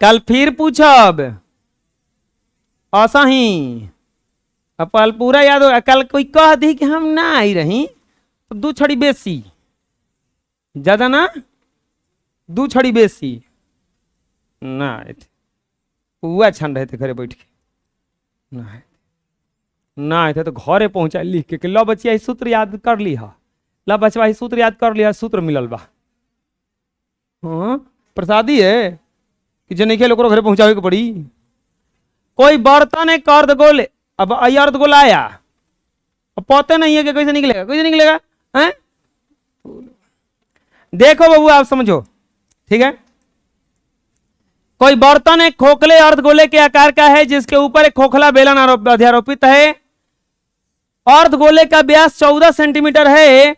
कल फिर पूछब ऐसा ही। अपल पूरा याद हो। कल कोई कह दी कि हम ना आई रही तो 2 छड़ी बेसी ज्यादा ना, 2 छड़ी बेसी ना आए थे। पुआ छान रहे थे घरे बैठ के, ना आए ना आए थे तो घरे पहुंचा लिख के कि लो बच्चिया ई सूत्र याद कर ली हा, ला बचवा ई सूत्र याद कर लिया, सूत्र मिलल बा। हाँ प्रसादी है कि जने के लोग घरे पहुंचावे के पड़ी। कोई बर्तन एक अर्ध गोल, अब अर्ध गोल आया, अब पता नहीं है कि कैसे निकलेगा, कैसे निकलेगा हैं? देखो बाबू आप समझो, ठीक है। कोई बर्तन एक खोखले अर्धगोले के आकार का है जिसके ऊपर एक खोखला बेलन अध्यारोपित है। अर्धगोले का व्यास 14 सेंटीमीटर है।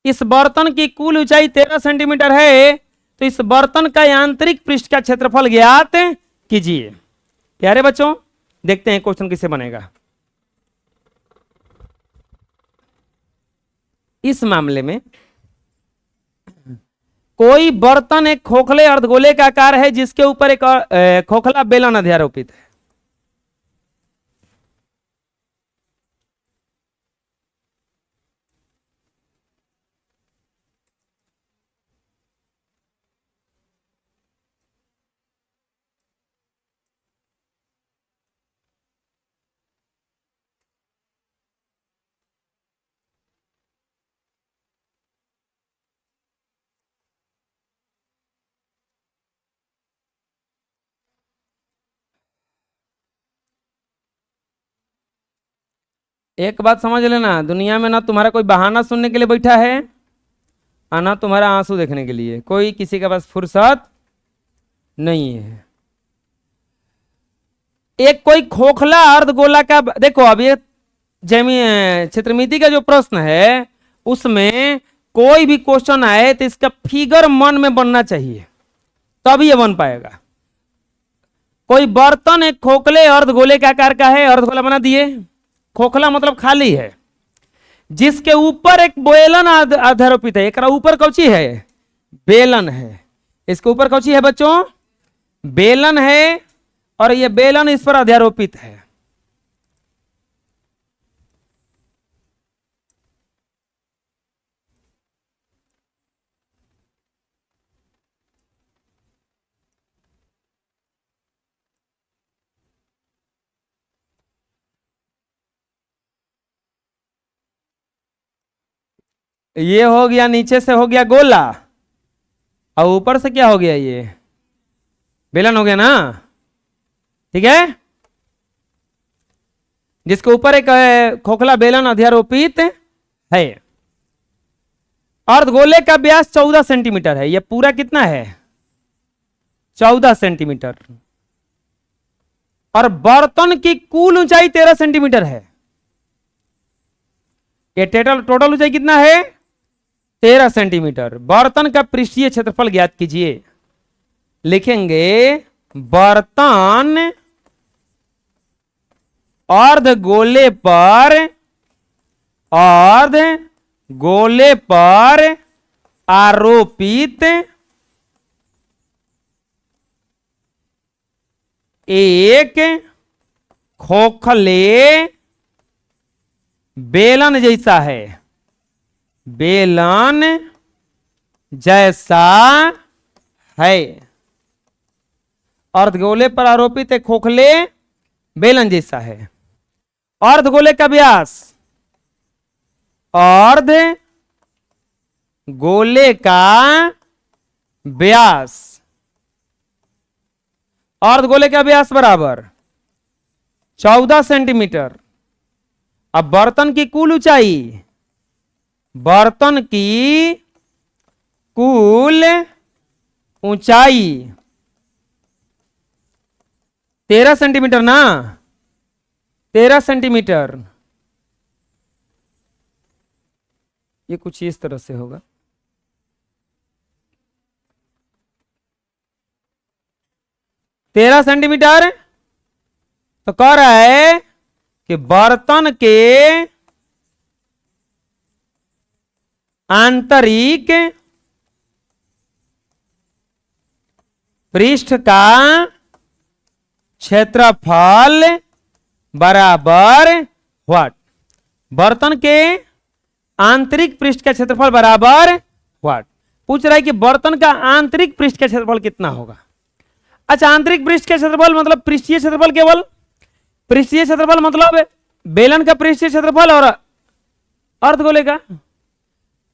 इस बर्तन की कुल ऊंचाई 13 सेंटीमीटर है। तो इस बर्तन का यांत्रिक पृष्ठ का क्षेत्रफल ज्ञात कीजिए। प्यारे बच्चों देखते हैं क्वेश्चन किससे बनेगा। इस मामले में कोई बर्तन एक खोखले अर्धगोले का आकार है जिसके ऊपर एक खोखला बेलन अध्यारोपित है। एक बात समझ लेना, दुनिया में ना तुम्हारा कोई बहाना सुनने के लिए बैठा है और ना तुम्हारा आंसू देखने के लिए। कोई किसी के पास फुर्सत नहीं है। एक कोई खोखला अर्धगोला का, देखो अब ये क्षेत्रमिति का जो प्रश्न है उसमें कोई भी क्वेश्चन आए तो इसका फिगर मन में बनना चाहिए, तब ये बन पाएगा। कोई बर्तन एक खोखले अर्धगोले के आकार का है, अर्धगोला बना दिए, खोखला मतलब खाली है, जिसके ऊपर एक बेलन अध्यारोपित है। एक ऊपर कौची है? बेलन है। इसके ऊपर कौची है बच्चों? बेलन है, और ये बेलन इस पर अध्यारोपित है। ये हो गया, नीचे से हो गया गोला और ऊपर से क्या हो गया? ये बेलन हो गया ना, ठीक है। जिसके ऊपर एक खोखला बेलन अध्यारोपित है। अर्धगोले का व्यास 14 सेंटीमीटर है। यह पूरा कितना है? 14 सेंटीमीटर। और बर्तन की कुल ऊंचाई 13 सेंटीमीटर है। ये टोटल ऊंचाई कितना है? 13 सेंटीमीटर। बर्तन का पृष्ठीय क्षेत्रफल ज्ञात कीजिए। लिखेंगे बर्तन अर्धगोले पर आरोपित एक खोखले बेलन जैसा है। बेलन जैसा है। अर्धगोले पर आरोपित एक खोखले बेलन जैसा है। अर्धगोले का व्यास, अर्ध गोले का व्यास, अर्धगोले का व्यास बराबर 14 सेंटीमीटर। अब बर्तन की कुल ऊंचाई, बर्तन की कुल ऊंचाई 13 सेंटीमीटर ना, 13 सेंटीमीटर। ये कुछ इस तरह से होगा। तेरह सेंटीमीटर। तो कह रहा है कि बर्तन के आंतरिक पृष्ठ का क्षेत्रफल बराबर व्हाट? बर्तन के आंतरिक पृष्ठ का क्षेत्रफल बराबर व्हाट? पूछ रहा है कि बर्तन का आंतरिक पृष्ठ का क्षेत्रफल कितना होगा। अच्छा, आंतरिक पृष्ठ का क्षेत्रफल मतलब पृष्ठीय क्षेत्रफल, केवल पृष्ठीय क्षेत्रफल मतलब बेलन का पृष्ठीय क्षेत्रफल और अर्धगोले का।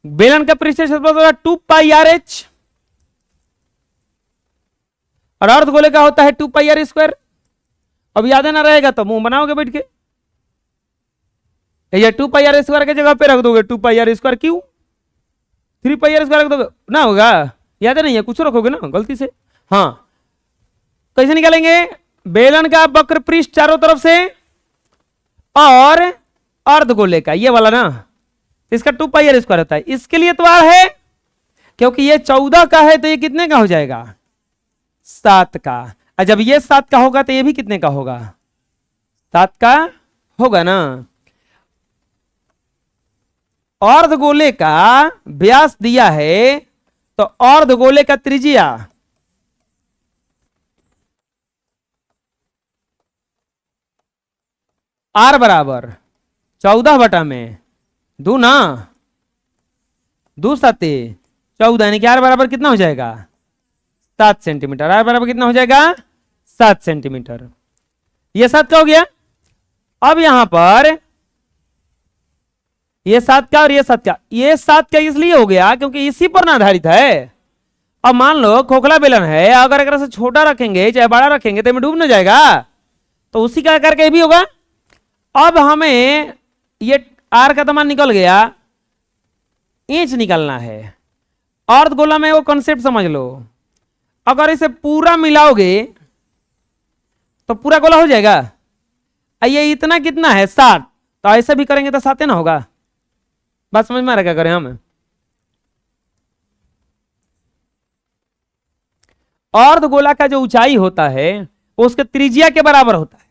बेलन का पृष्ठीय क्षेत्रफल होता है 2 पाई आर एच और अर्धगोले का होता है 2 पाई आर स्क्वायर। अब याद ना रहेगा तो मुंह बनाओगे बैठ के, ये 2 पाई आर स्क्वायर की जगह पे रख दोगे 2 पाई आर स्क्वायर, क्यों 3 पाई आर स्क्वायर रख दोगे ना, होगा याद नहीं है, कुछ रखोगे ना गलती से। हाँ, कैसे निकालेंगे? बेलन का वक्र पृष्ठ चारों तरफ से और अर्धगोले का ये वाला ना, इसका 2 पाई आर स्क्वायर होता है। इसके लिए तो आर है, क्योंकि ये 14 का है तो ये कितने का हो जाएगा? 7 का। और जब ये 7 का होगा तो ये भी कितने का होगा? 7 का होगा ना। अर्धगोले का व्यास दिया है तो अर्धगोले का त्रिज्या आर बराबर 14 बटा में 2 ना, 2 7 14, यानी कि आर बराबर कितना हो जाएगा? 7 सेंटीमीटर। आर बराबर कितना हो जाएगा? 7 सेंटीमीटर। ये 7 का हो गया। अब यहां पर ये 7 का और ये 7 का, ये 7 का इसलिए हो गया क्योंकि इसी पर ना आधारित है। अब मान लो खोखला बेलन है, अगर एक से छोटा रखेंगे चाहे बड़ा रखेंगे तो डूब न जाएगा, तो उसी का करके ये भी होगा। अब हमें ये आर का मान निकल गया, इंच निकलना है। अर्धगोला में वो कॉन्सेप्ट समझ लो, अगर इसे पूरा मिलाओगे तो पूरा गोला हो जाएगा। ये इतना कितना है? 7, तो ऐसे भी करेंगे तो 7 ना होगा। बात समझ में आ रहा क्या करें हम? अर्धगोला का जो ऊंचाई होता है वो उसके त्रिज्या के बराबर होता है।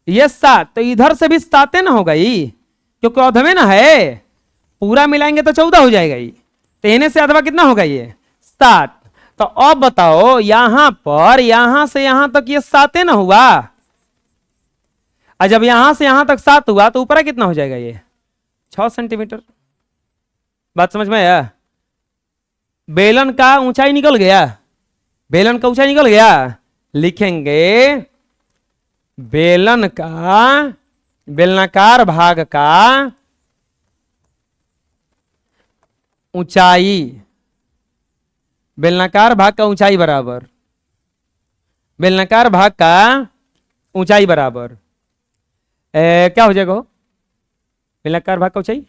ये 7, तो इधर से भी 7 ना होगा ही, क्योंकि अर्ध में ना है, पूरा मिलाएंगे तो 14 हो जाएगा ही। तो इन्हें से अथवा कितना होगा? ये 7। तो अब बताओ यहां पर यहां से यहां तक ये 7 ना हुआ, और जब यहां से यहां तक 7 हुआ तो ऊपर कितना हो जाएगा? ये 6 सेंटीमीटर। बात समझ में आया? बेलन का ऊंचाई निकल गया, बेलन का ऊंचाई निकल गया। लिखेंगे बेलन का बेलनाकार भाग का ऊंचाई, बेलनाकार भाग का ऊंचाई बराबर, बेलनाकार भाग का ऊंचाई बराबर क्या हो जाएगा? बेलनाकार भाग का ऊंचाई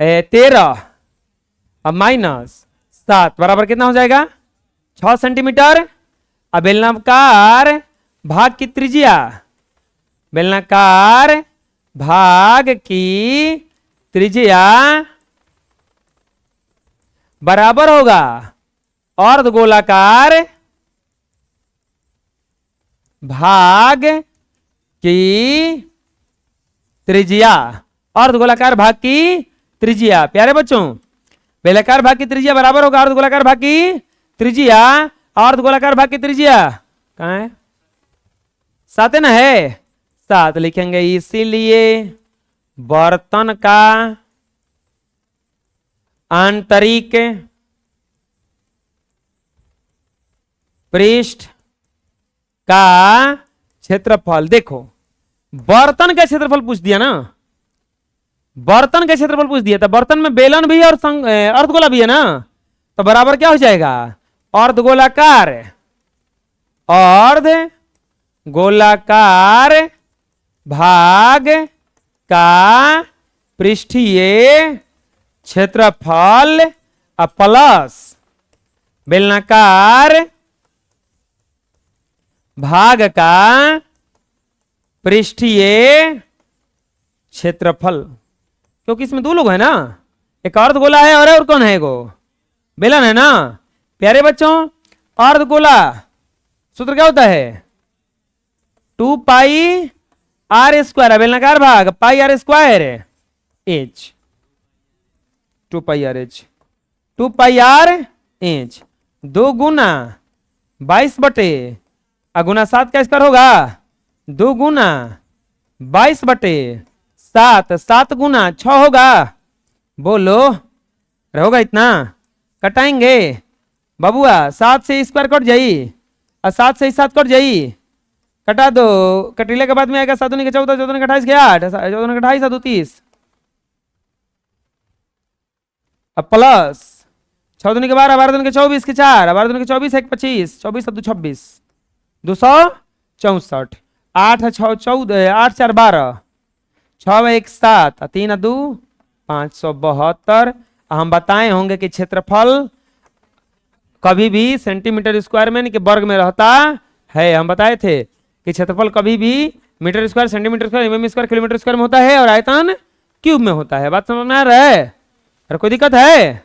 13 अब माइनस 7 बराबर कितना हो जाएगा? 6 सेंटीमीटर। अब बेलनाकार भाग की त्रिज्या, बेलनाकार भाग की त्रिज्या बराबर होगा अर्धगोलाकार भाग की त्रिज्या। अर्धगोलाकार भाग की त्रिज्या, प्यारे बच्चों, बेलनाकार भाग की त्रिज्या बराबर होगा अर्धगोलाकार भाग की त्रिज्या। अर्धगोलाकार भाग की त्रिज्या कहां है? 7 ना है, 7 लिखेंगे। इसीलिए बर्तन का आंतरिक पृष्ठ का क्षेत्रफल, देखो बर्तन का क्षेत्रफल पूछ दिया ना, बर्तन का क्षेत्रफल पूछ दिया था। बर्तन में बेलन भी है और अर्धगोला भी है ना, तो बराबर क्या हो जाएगा? अर्धगोलाकार, अर्ध गोलाकार भाग का पृष्ठीय क्षेत्रफल प्लस बेलनाकार भाग का पृष्ठीय क्षेत्रफल। क्योंकि इसमें 2 लोग हैं ना, एक अर्धगोला है और कौन है? एगो बेलन है ना। प्यारे बच्चों, अर्धगोला सूत्र क्या होता है? 2 पाई आर स्क्वायर, बेलनाकार भाग pi are square H, 2 pi R H, 2 pi R H, 2 गुना 22 बटे गुना 7 का स्क्वायर होगा 2 गुना 22 बटे 7, 7 गुना 6 होगा। बोलो होगा इतना? कटाएंगे बाबुआ, 7 से स्क्वायर कट जाई और 7 से 7 कट जाई, कटा दो। कटीले के बाद में आएगा 7 दूनी के 14, 14 के 28 के 8, 14 के 28, 7 30, अब प्लस 6 दूनी के 12, 12 दूनी के 24 के 4, 12 दूनी के 24, 1 25, 24 7 26, 264, 8 6 14, 8 4 12, 6 1 7, 3 2 572। हम बताए होंगे कि क्षेत्रफल कभी भी सेंटीमीटर स्क्वायर में नहीं कि वर्ग में रहता है। हम बताए थे कि क्षेत्रफल कभी भी metre square, centimetre square, mm square, kilometre square में होता है और आयतन क्यूब में होता है। बात समझ में आ रहा है? अरे कोई दिक्कत है?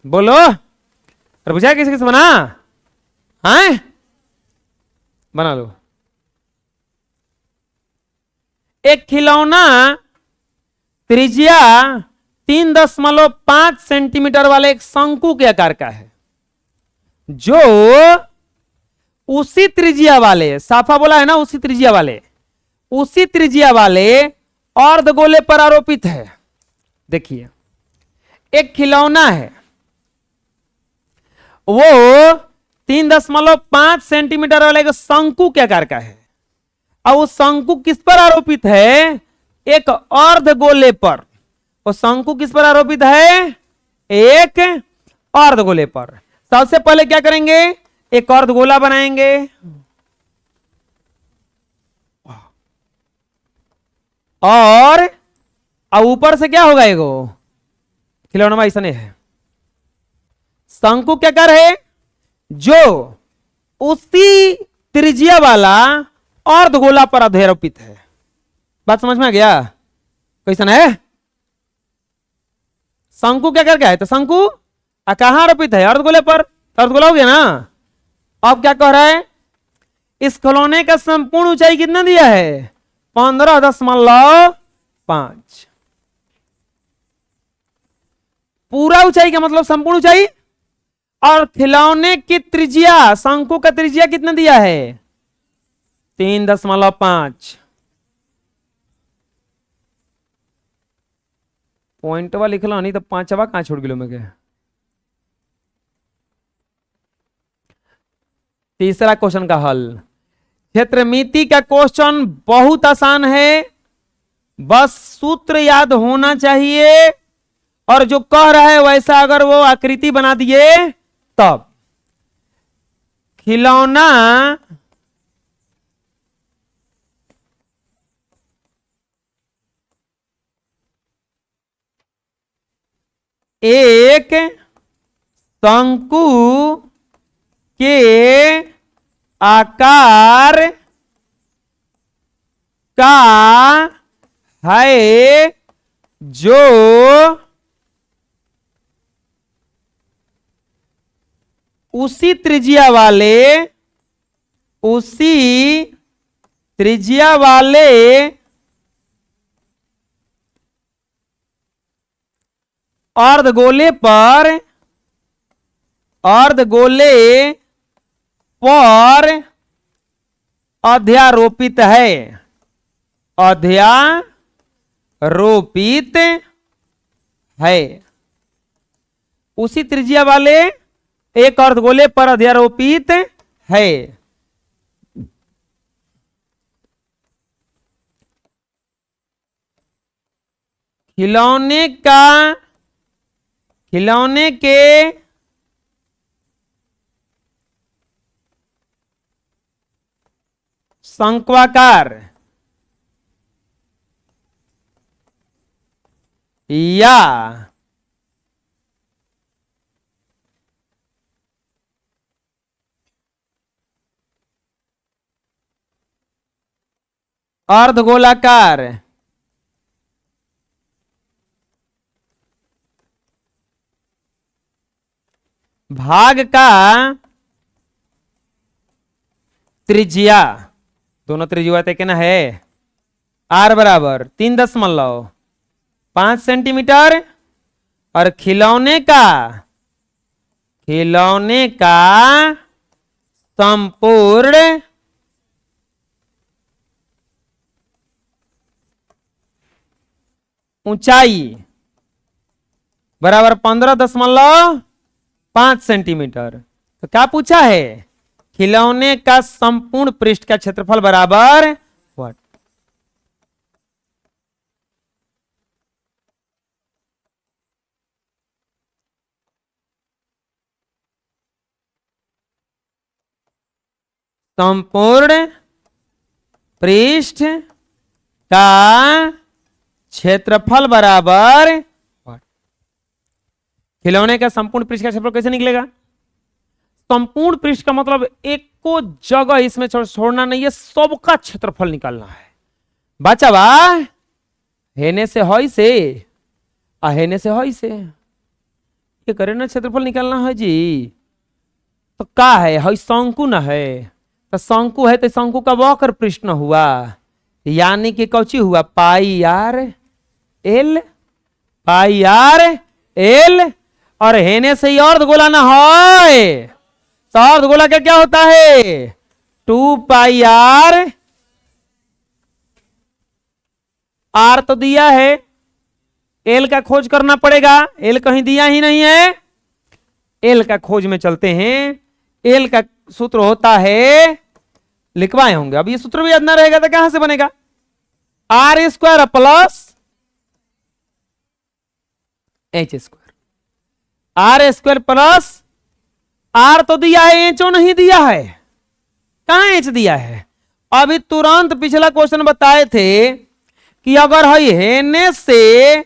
बोलो। अरे बुझाया किसी किसी बना? हाँ बना लो। एक खिलौना त्रिज्या 3.5 सेंटीमीटर वाले एक शंकु के आकार का है, जो उसी त्रिज्या वाले, साफा बोला है ना, उसी त्रिज्या वाले अर्धगोले पर आरोपित है। देखिए एक खिलौना है, वो 3.5 सेंटीमीटर वाले एक शंकु के आकार का है, और वो शंकु किस पर आरोपित है? एक अर्धगोले पर। वो शंकु किस पर आरोपित है? एक अर्धगोले पर। सबसे पहले क्या करेंगे? एक अर्धगोला बनाएंगे, और ऊपर से क्या होगा? एगो खिलौना में ऐसा नहीं है। शंकु क्या कर है? जो उसी त्रिज्या वाला अर्धगोला पर आरोपित है। बात समझ में आ गया? कैसा है? शंकु क्या करके है? तो शंकु कहां आरोपित है? अर्धगोले पर। अर्धगोला हो गया ना। अब क्या कह रहा है? इस खिलौने का संपूर्ण ऊंचाई कितना दिया है? 15.5। पूरा ऊंचाई का मतलब संपूर्ण ऊंचाई। और खिलौने की त्रिज्या, शंकु का त्रिज्या कितना दिया है? 3.5। पॉइंटवा लिखला नहीं तो 5वां कहां छोड़ गिलो मैं? तीसरा क्वेश्चन का हल। क्षेत्रमिति का क्वेश्चन बहुत आसान है, बस सूत्र याद होना चाहिए, और जो कह रहा है वैसा अगर वो आकृति बना दिए तब। खिलौना एक शंकु के आकार का है, जो उसी त्रिज्या वाले अर्धगोले पर अध्यारोपित है। अध्यारोपित है। उसी त्रिज्या वाले एक अर्धगोले पर अध्यारोपित है। खिलौने के शंक्वाकार या अर्धगोलाकार भाग का त्रिज्या, दोनों त्रिज्या तय ना है, r बराबर 3.5 सेंटीमीटर, और खिलौने का संपूर्ण ऊंचाई बराबर 15.5 सेंटीमीटर। तो क्या पूछा है? खिलौने का संपूर्ण पृष्ठ का क्षेत्रफल बराबर व्हाट? संपूर्ण पृष्ठ का क्षेत्रफल बराबर व्हाट? खिलौने का संपूर्ण पृष्ठ का क्षेत्रफल कैसे निकलेगा? संपूर्ण पृष्ठ का मतलब एक को जगह इसमें छोड़ना नहीं है, सबका क्षेत्रफल निकालना है। बचा बा हेने से हई से हेने से हई से ये करे ना, क्षेत्रफल निकालना है जी। तो का है? हई शंकु न है, तो शंकु है तो शंकु का वक्र पृष्ठ न हुआ, यानी कि कौची हुआ? पाई आर एल, पाई आर एल। और हेने से ही अर्धगोला ना है, तो अर्धगोला का क्या होता है? 2 पाई आर। आर तो दिया है, एल का खोज करना पड़ेगा, एल कहीं दिया ही नहीं है। एल का खोज में चलते हैं। एल का सूत्र होता है, लिखवाए होंगे, अब ये सूत्र भी याद ना रहेगा तो कहां से बनेगा? R square plus h square, r square plus r तो दिया है, एचओ नहीं दिया है। कहां एच दिया है? अभी तुरंत पिछला क्वेश्चन बताए थे कि अगर हेने से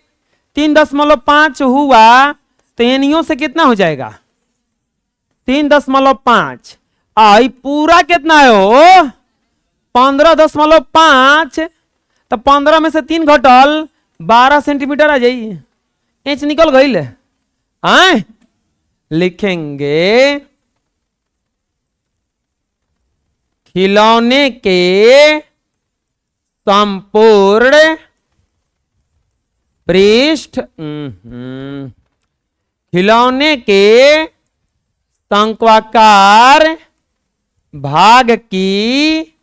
3.5 हुआ तो एनियो से कितना हो जाएगा? 3.5। आई पूरा कितना है हो? 15.5। तो 15 में से 3 घटल 12 सेंटीमीटर आ जाइए, इंच निकल गई। आए लिखेंगे खिलौने के संपूर्ण पृष्ठ, खिलौने के शंक्वाकार भाग की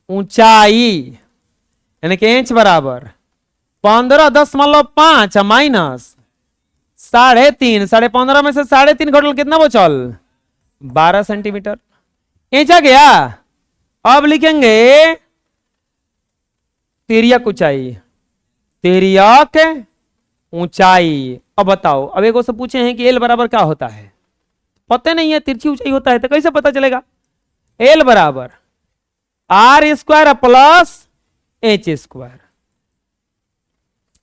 ऊंचाई यानी कि इंच बराबर 15.5 माइनस 3.5, 15.5 में से 3.5 घटल कितना बचल? 12 सेंटीमीटर। इंच आ गया। अब लिखेंगे तिर्यक ऊंचाई, तिर्यक ऊंचाई। अब बताओ, अब एक से पूछे हैं कि एल बराबर क्या होता है, पता नहीं है, तिरछी ऊंचाई होता है तो कैसे पता चलेगा? एल बराबर r square plus h square.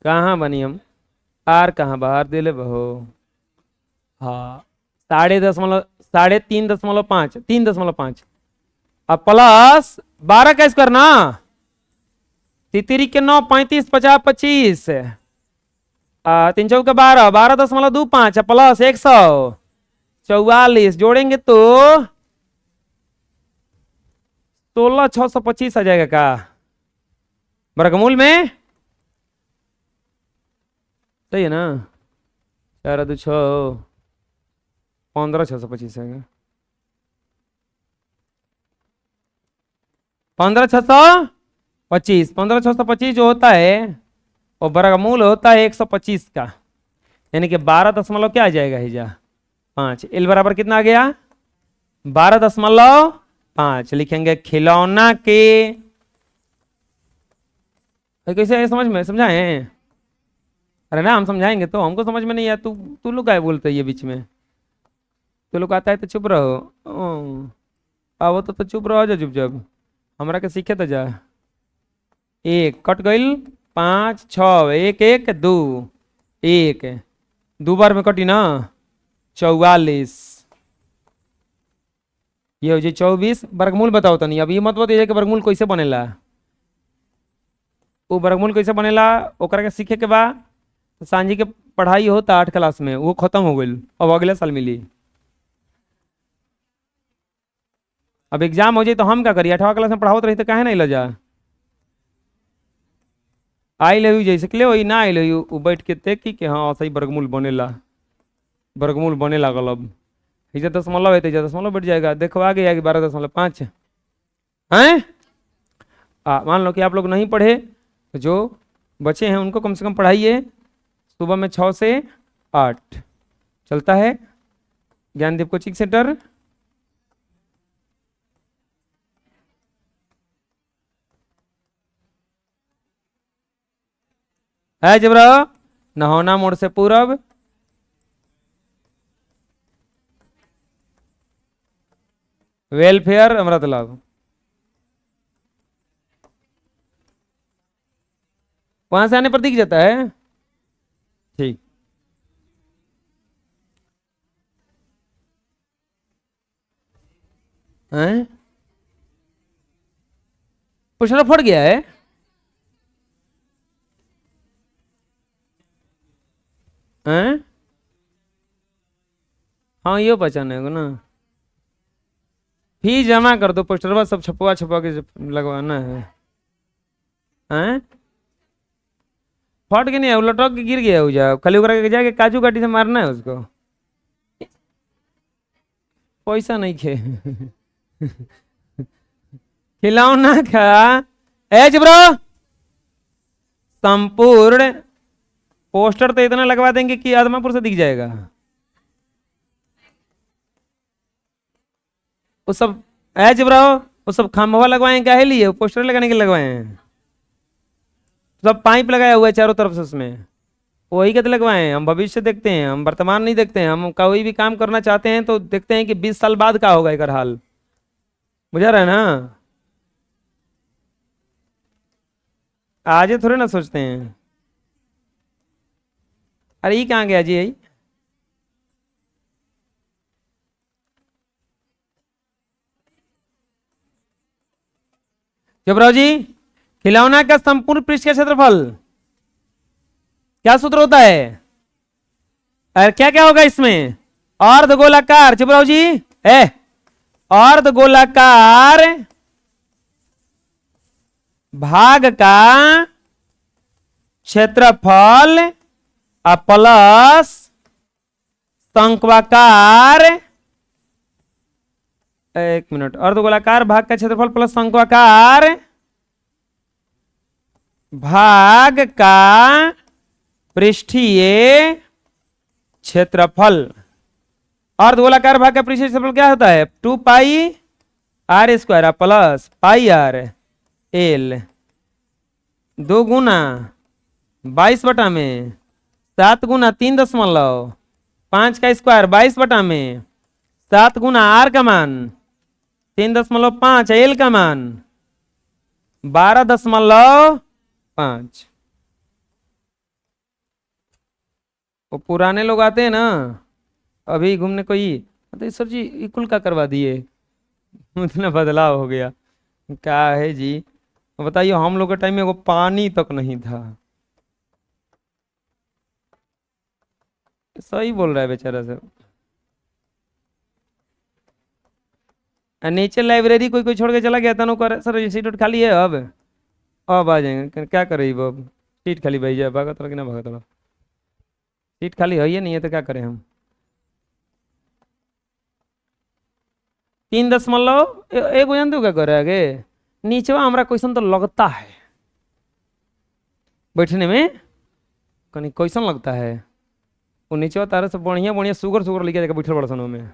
कहां बनी हम? आर कहां बाहर दिले बहो? हाँ 3.5 3.5 अब प्लस 12 का स्क्वायर ना, तितरी के 9 35 50 25 3 चौके 12 12.25 प्लस 144 जोड़ेंगे तो 16,625 आ जाएगा का वर्गमूल में? सही है ना? 4 2 6 15,625 है। 15,625 जो होता है वो वर्गमूल होता है 125 का, यानी कि 12 दशमलव क्या आ जाएगा हिजा 5। एल बराबर कितना आ गया? 12.5 लिखेंगे खिलौना के, कैसे है समझ में? समझाएं? अरे ना हम समझाएंगे तो, हमको समझ में नहीं आया, तू लोग क्या बोलते ये बीच में? तू लोग आता है तो चुप रहो, आओ तो चुप रहो, जा चुप हमरा के सीखे तो जा। 1 कट गई 5 6 1 1 2 1 2 बार में कटी ना 44, ये हो जाए 24। वर्गमूल बताओ तो नहीं, अब ये मत बताइए कि वर्गमूल कैसे बनेला, वो वर्गमूल कैसे बनेला ओकरा के सीखे के बाद सांझी के पढ़ाई होता 8 क्लास में, वो खत्म हो गई, अब अगले साल मिली। अब एग्जाम हो जाए तो हम क्या करिए? 8वां क्लास में पढ़ाओ तो रही तो काहे नहीं ले जा? आई लव यू जैसे कि ले वही ना आई लव यू, बैठ के देखी कि हाँ सही वर्गमूल बनेला, वर्गमूल बने लागल। अब इधर दशमलव है तो इधर दशमलव बढ़ जाएगा। देखो आ गया कि 12.5 हैं। मान लो कि आप लोग नहीं पढ़े तो जो बचे हैं उनको कम से कम पढ़ाइए। सुबह में 6 से 8 चलता है ज्ञानदीप कोचिंग सेंटर। है जबरा नहोना मोड़ से पूरब, वेलफेयर अमृत लाभ, वहां से आने पर दिख जाता है। ठीक, हैं पुछड़ा फट गया है। हैं हाँ ये पहचाने को ना। फीस जमा कर दो, पोस्टरवा सब छपवा छपवा के लगवाना है। हैं फट के नहीं है, लटक के गिर गया हो जाओ, खाली उकरा के जाके काजू काटी से मारना है उसको। पैसा नहीं खे खिलौना खा एज ब्रो। संपूर्ण पोस्टर तो इतना लगवा देंगे कि आदमापुर से दिख जाएगा। वो सब एज ब्रो, वो सब खंभवा लगवाए क्या है लिए, पोस्टर लगाने के लगवाए हैं। सब पाइप लगाया हुआ है चारों तरफ से, उसमें वही के तो लगवाए हैं। हम भविष्य देखते हैं, हम वर्तमान नहीं देखते हैं। हम कोई भी काम करना चाहते हैं तो देखते हैं कि 20 साल बाद क्या होगा एक हाल, बुझा रहा है ना। आज थोड़े ना सोचते हैं। अरे ये कहाँ गया जी यही। जबराव जी खिलौना का संपूर्ण पृष्ठ का क्षेत्रफल क्या सूत्र होता है, और क्या क्या होगा इसमें। अर्धगोलाकार जबराव जी है, अर्धगोलाकार भाग का क्षेत्रफल प्लस शंक्वाकार, एक मिनट, अर्धगोलाकार भाग का क्षेत्रफल प्लस शंक्वाकार भाग का पृष्ठीय क्षेत्रफल। अर्धगोलाकार भाग का पृष्ठीय क्षेत्रफल क्या होता है, 2 pi are square plus pi R L, 2 गुना 22 बटा में 7 गुना 3.5 का स्क्वायर 22 बटा में 7 गुना आर का मान 3.5 एल का मान 12.5। वो पुराने लोग आते हैं ना अभी घूमने को ही, तो सर जी इकुल का करवा दिए, इतना बदलाव हो गया। क्या है जी बताइए, हम लोग के टाइम में वो पानी तक नहीं था। सही बोल रहा है बेचारा सब। नीचे लाइब्रेरी कोई कोई छोड़ के चला गया था, कर सर इंस्टीट्यूट खाली है, अब आ जाएंगे। क्या करे अब, सीट खाली भाई जाए, भागा थोड़ा कि ना भागा थोड़ा, सीट खाली है ही नहीं है तो क्या करें हम। 3.1 जान दो क्या करे आगे नीचे हमारा क्वेश्चन तो लगता है बैठने में कहीं क्वेश्चन लगता है। वो नीचे तारा से बढ़िया बढ़िया सुगर सुगर लेके जाकर बैठल बड़ा सनों में,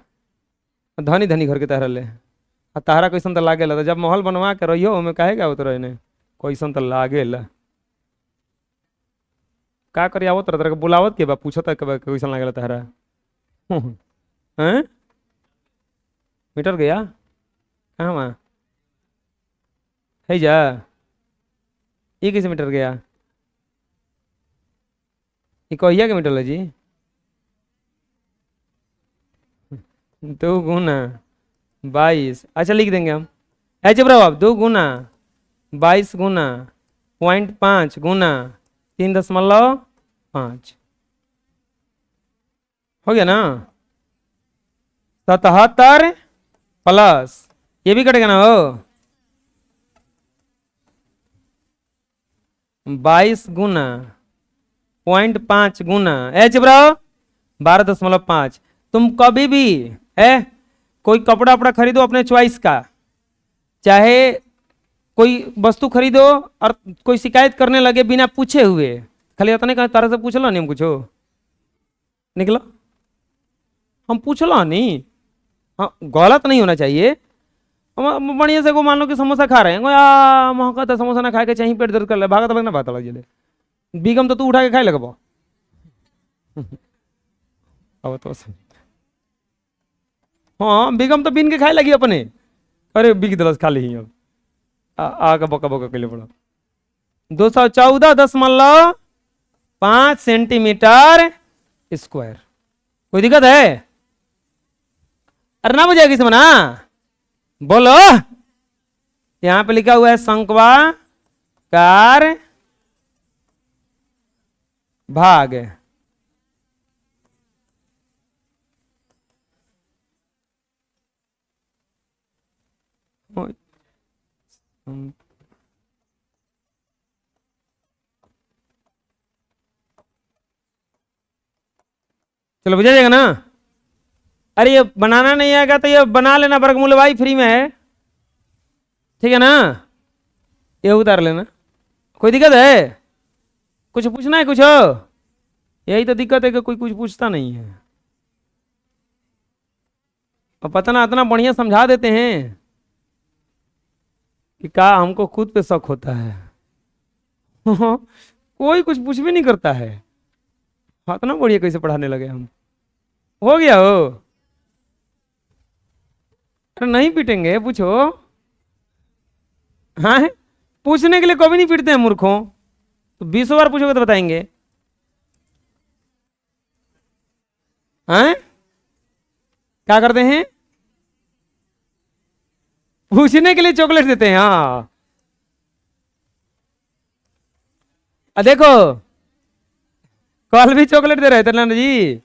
धनी धनी घर के तारा ले, तारा क्वेश्चन तो लागे ला, जब माहौल बनवा के रहियो हमें कहेगा उतर क्वेश्चन तो लागे ला। का करिए आवत तरह के बुलावत के बा पूछत के क्वेश्चन लागे ला तारा हैं। मीटर गया कहाँ वहाँ है जा, ये कैसे मीटर गया, ये कहिया के मीटर है जी। 2 गुना 22, अच्छा लिख देंगे हम ऐसे प्रभाव 2 गुना 22 गुना 0.5 गुना 3.5 हो गया ना। 77 प्लस ये भी कटेगा ना हो 22 गुना 0.5 गुना एच ब्रो 12.5 तुम कभी भी है कोई कपड़ा वपड़ा खरीदो अपने चॉइस का, चाहे कोई वस्तु खरीदो और कोई शिकायत करने लगे बिना पूछे हुए, खाली इतने कहा तारा से पूछलो नहीं हम कुछ निकलो, हम पूछलो नहीं। हाँ गलत नहीं होना चाहिए। हम बढ़िया से को मान लो कि समोसा खा रहे हैं, महका तो समोसा ना खा के चाहिए पेट दर्द कर ले, भागा तो ना बात लग जले बीगम तो तू उठा के खाए लगबो। अब तो हाँ बीगम तो बीन के खाए लगी अपने, अरे बिग दलस खा ली अब आगे बका बका के लिए पड़ा। 214.5 सेंटीमीटर कोई दिक्कत है? अरे ना बुझेगी समझना, बोलो। यहां पे लिखा हुआ है शंक्वाकार भाग। चलो बुझा जाएगा ना। अरे ये बनाना नहीं आएगा तो ये बना लेना, वर्गमूल भाई फ्री में है, ठीक है ना, ये उतार लेना। कोई दिक्कत है? कुछ पूछना है कुछ हो? यही तो दिक्कत है कि कोई कुछ पूछता नहीं है। और पता ना इतना बढ़िया समझा देते हैं कि क्या हमको खुद पे शक होता है। कोई कुछ पूछ भी नहीं करता है, इतना बढ़िया कैसे पढ़ाने लगे हम। हो गया हो? अरे नहीं पीटेंगे, पूछो। हाँ पूछने के लिए कभी नहीं पीटते हैं मूर्खों, तो 20 बार पूछोगे तो बताएंगे। हैं क्या करते हैं? पूछने के लिए चॉकलेट देते हैं। हाँ देखो कल भी चॉकलेट दे रहे थे नाना जी।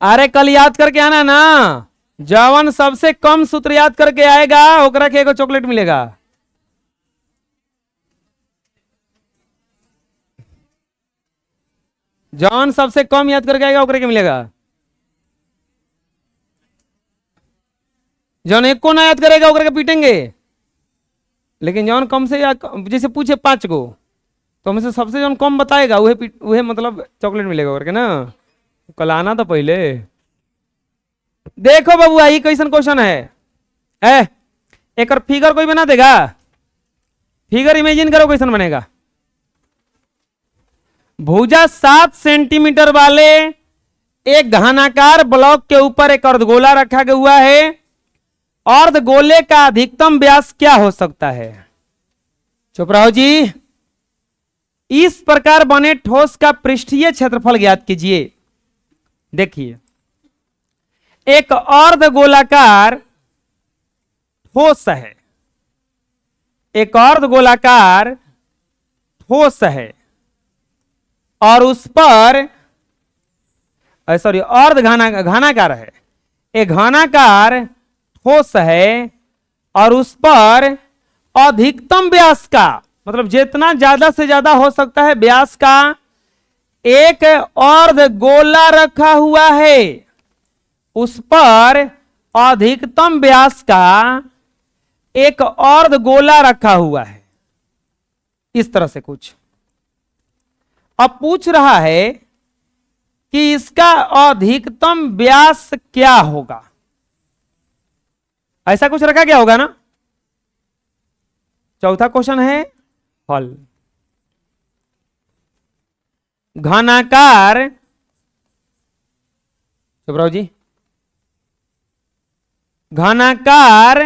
अरे कल याद करके आना ना, जवन सबसे कम सूत्र याद करके आएगा ओकरा के एगो चॉकलेट मिलेगा। जवन सबसे कम याद करके आएगा ओकरा के मिलेगा। जौन एक को ना याद करेगा ओकरा के पीटेंगे, लेकिन जौन कम से याद, जैसे पूछे 5 को तो हमसे सबसे जौन कम बताएगा वह मतलब चॉकलेट मिलेगा करके ना। कल आना था पहले। देखो बबुआ ये कैसन क्वेश्चन है एक और फिगर कोई बना देगा? फिगर इमेजिन करो कैसन बनेगा। भुजा 7 सेंटीमीटर वाले एक घनाकार ब्लॉक के ऊपर एक अर्धगोला रखा गया हुआ है। अर्धगोले का अधिकतम व्यास क्या हो सकता है? चुप रहो जी। इस प्रकार बने ठोस का पृष्ठीय क्षेत्रफल ज्ञात कीजिए। देखिए एक अर्धगोलाकार ठोस है, एक अर्धगोलाकार ठोस है और उस पर सॉरी अर्ध घनाकार है, एक घनाकार ठोस है और उस पर अधिकतम व्यास का मतलब जितना ज्यादा से ज्यादा हो सकता है व्यास का एक अर्धगोला रखा हुआ है, उस पर अधिकतम व्यास का एक अर्धगोला रखा हुआ है। इस तरह से कुछ अब पूछ रहा है कि इसका अधिकतम व्यास क्या होगा। ऐसा कुछ रखा गया होगा ना। चौथा क्वेश्चन है हल। घनाकार सुब्राव जी, घनाकार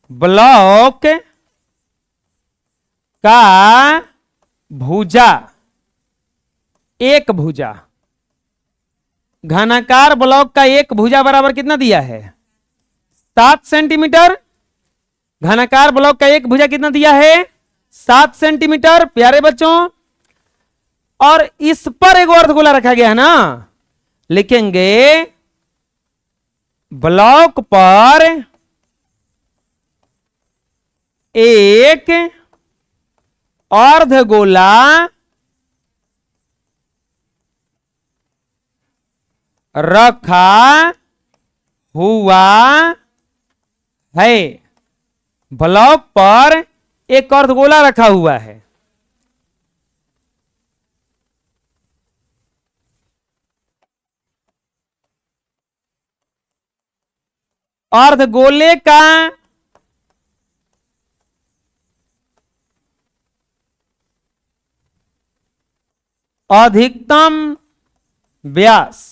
ब्लॉक का भुजा, एक भुजा, घनाकार ब्लॉक का एक भुजा बराबर कितना दिया है? 7 सेंटीमीटर। घनाकार ब्लॉक का एक भुजा कितना दिया है? 7 सेंटीमीटर प्यारे बच्चों। और इस पर एक अर्धगोला रखा गया है ना, लिखेंगे ब्लॉक पर एक अर्धगोला रखा हुआ है। ब्लॉक पर एक अर्धगोला रखा हुआ है। अर्धगोले का अधिकतम व्यास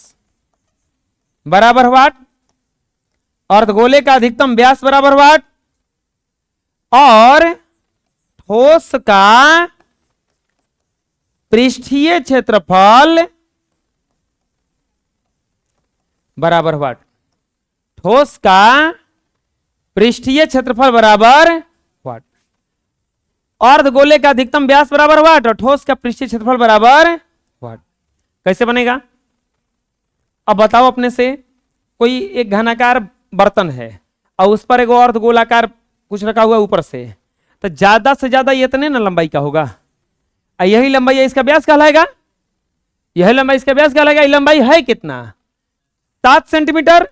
बराबर वाट। अर्धगोले का अधिकतम व्यास बराबर वाट और ठोस का पृष्ठीय क्षेत्रफल बराबर वाट। ठोस का पृष्ठीय क्षेत्रफल बराबर वाट। अर्धगोले का अधिकतम व्यास बराबर वाट और ठोस का पृष्ठीय क्षेत्रफल बराबर वाट। कैसे बनेगा अब बताओ अपने से। कोई एक घनाकार बर्तन है और उस पर एक अर्धगोलाकार कुछ रखा हुआ ऊपर से, तो ज्यादा से ज्यादा ये इतने ना लंबाई का होगा। यही लंबाई है इसका व्यास कहलाएगा। यही लंबाई इसका व्यास कहलाएगा। ये लंबाई है कितना? 7 सेंटीमीटर,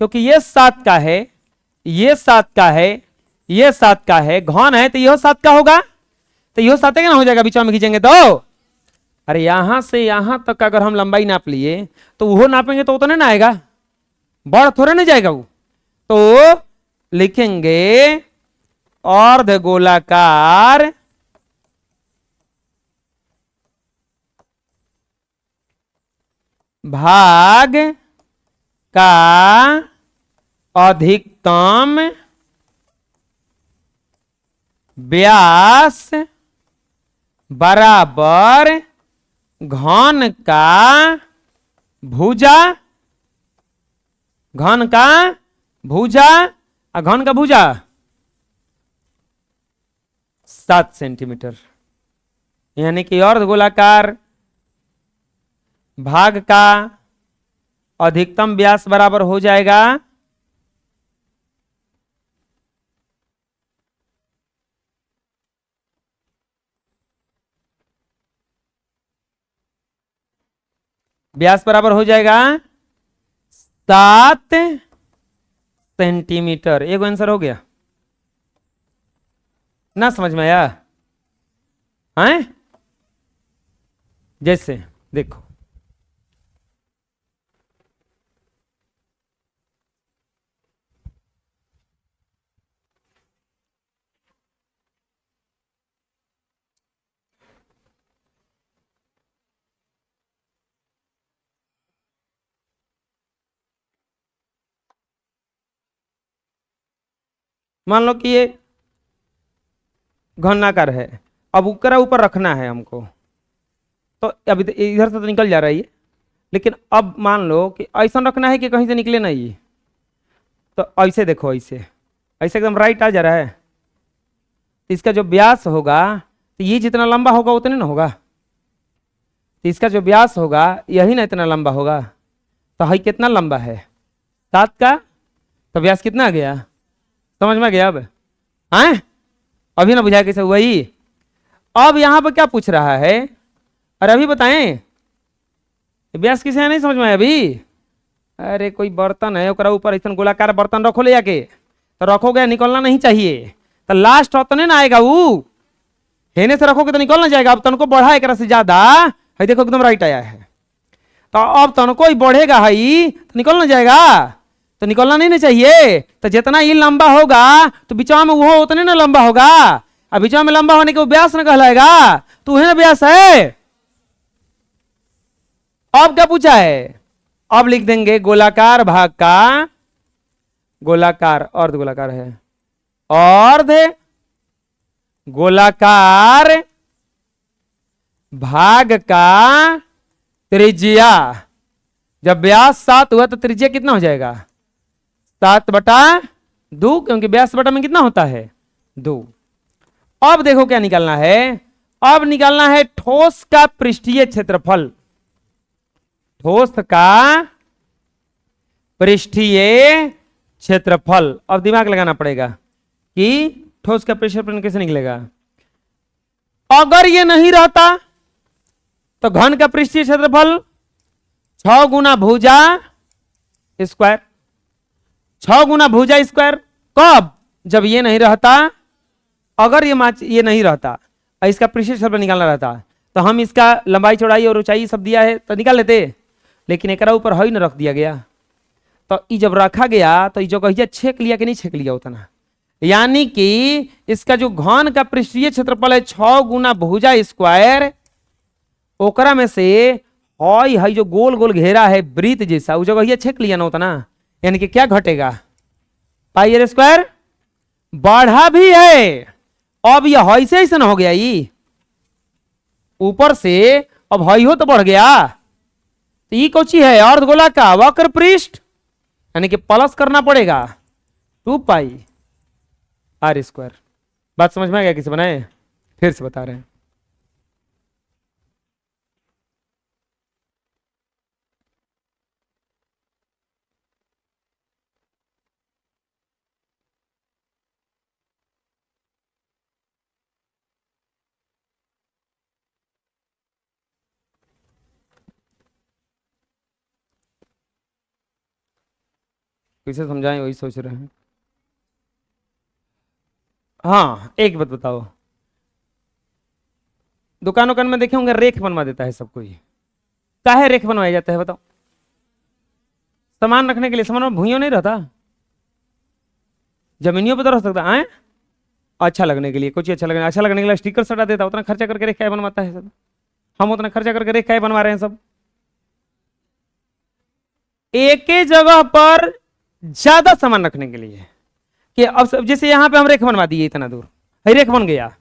क्योंकि ये 7 का है, ये 7 का है, ये 7 का है, घन है तो यह 7 का होगा। तो यह 7 का ना हो जाएगा बीच में खींचेंगे तो। अरे यहां से यहां तक अगर हम लंबाई नाप लिए तो वो नापेंगे तो उतना ना आएगा, बढ़ थोड़े ना जाएगा वो। तो लिखेंगे अर्धगोलाकार भाग का अधिकतम व्यास बराबर घन का भुजा। घन का भुजा और घन का भुजा 7 सेंटीमीटर। यानी कि अर्धगोलाकार भाग का अधिकतम व्यास बराबर हो जाएगा व्यास बराबर हो जाएगा 7 सेंटीमीटर। एक आंसर हो गया ना? समझ में आया? हैं? जैसे देखो मान लो कि ये घनाकार है, अब ऊपर ऊपर रखना है हमको, तो अभी इधर से तो निकल जा रहा है ये, लेकिन अब मान लो कि ऐसा रखना है कि कहीं से निकले नहीं ये। तो ऐसे देखो, ऐसे ऐसे एकदम राइट आ जा रहा है। तो इसका जो व्यास होगा तो ये जितना लंबा होगा उतने ना होगा। तो इसका जो व्यास होगा यही ना इतना लंबा होगा। तो हाई कितना लंबा है? 7 का, तो व्यास कितना आ गया? समझ में गया अब? हैं? अभी ना बुझाया कैसे हुआ ही। अब यहां पर क्या पूछ रहा है? अरे अभी बताएं, व्यास किसे नहीं समझ में आया अभी? अरे कोई बर्तन है, ओकरा ऊपर ऐसा गोलाकार बर्तन रखो ले जाके, तो रखोगे निकलना नहीं चाहिए, तो लास्ट उतने ना आएगा वो। हेने से रखोगे तो निकल ना जाएगा। अब तनको बढ़ा एक से ज्यादा है, देखो एकदम राइट आया है। तो अब तनको ही बढ़ेगा है तो निकल ना जाएगा, तो निकलना नहीं ना चाहिए। तो जितना ये लंबा होगा तो बीचा में वो उतने ना लंबा होगा। अब बीचा में लंबा होने के वो व्यास ना कहलाएगा, तो वही ना व्यास है। अब क्या पूछा है? अब लिख देंगे गोलाकार भाग का, गोलाकार अर्ध गोलाकार है, अर्ध गोलाकार भाग का त्रिज्या। जब व्यास 7 हुआ तो त्रिज्या कितना हो जाएगा? 7/2, क्योंकि व्यास बटा में कितना होता है? 2। अब देखो क्या निकालना है? अब निकालना है ठोस का पृष्ठीय क्षेत्रफल। ठोस का पृष्ठीय क्षेत्रफल। अब दिमाग लगाना पड़ेगा कि ठोस का पृष्ठफल कैसे निकलेगा। अगर ये नहीं रहता तो घन का पृष्ठीय क्षेत्रफल 6 गुना भुजा स्क्वायर, 6 गुना भुजा स्क्वायर। कब? जब ये नहीं रहता, अगर ये नहीं रहता, इसका पृष्ठीय क्षेत्रफल निकालना रहता तो हम इसका लंबाई चौड़ाई और ऊंचाई सब दिया है तो निकाल लेते, लेकिन एक ऊपर हई न रख दिया गया। तो ये जब रखा गया तो जो कहिए छेक लिया कि नहीं छेक लिया उतना, यानी कि इसका जो घन का पृष्ठीय क्षेत्रफल है 6 गुना भुजा स्क्वायर, ओकरा में से हई हई जो गोल गोल घेरा है वृत्त जैसा, वो जगह छेक लिया ना उतना, यानी कि क्या घटेगा, पाई आर स्क्वायर बढ़ा भी है। अब ये हई से ऐसा हो गया, ये ऊपर से अब हई हो तो बढ़ गया, तो ये कौची है अर्धगोला का वक्र पृष्ठ, यानी कि प्लस करना पड़ेगा 2 पाई आर स्क्वायर। बात समझ में आ गया किसे बनाए? फिर से बता रहे हैं। कैसे समझाएं वही सोच रहे हैं। हाँ एक बात बताओ, दुकान उकान में देखे होंगे रेख बनवा देता है सब कोई, काहे रेख बनवाया जाता है बताओ? सामान रखने के लिए। सामान में भूइयों नहीं रहता, जमीनियों पर तो रह सकता है, अच्छा लगने के लिए, कुछ अच्छा लगने के लिए स्टिकर सटा देता, उतना खर्चा करके रेख बनवाता है सब। हम उतना खर्चा करके रेख बनवा रहे हैं सब, एक ही जगह पर ज्यादा सामान रखने के लिए। कि अब जैसे यहां पे हम रेख बनवा दिए, इतना दूर रेख बन गया,